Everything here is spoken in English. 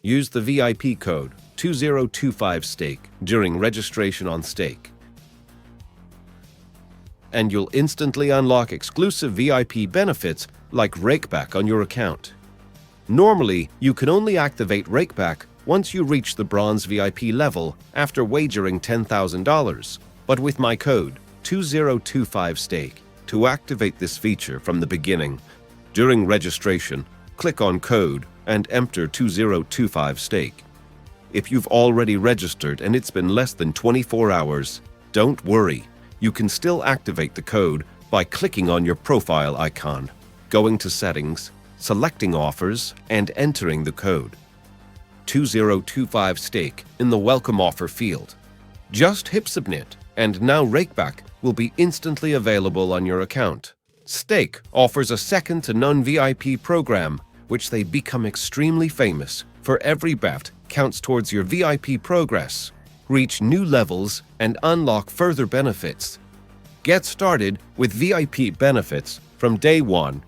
Use the VIP code 2025STAKE during registration on Stake, and you'll instantly unlock exclusive VIP benefits like rakeback on your account. Normally, you can only activate rakeback once you reach the bronze VIP level after wagering $10,000, but with my code 2025STAKE to activate this feature from the beginning. During registration, click on code and enter 2025STAKE. If you've already registered and it's been less than 24 hours, don't worry. You can still activate the code by clicking on your profile icon, going to Settings, selecting Offers, and entering the code 2025STAKE in the Welcome Offer field. Just hit Submit, and now rakeback will be instantly available on your account. Stake offers a second-to-none VIP program, which they become extremely famous. For every bet counts towards your VIP progress. Reach new levels and unlock further benefits. Get started with VIP benefits from day one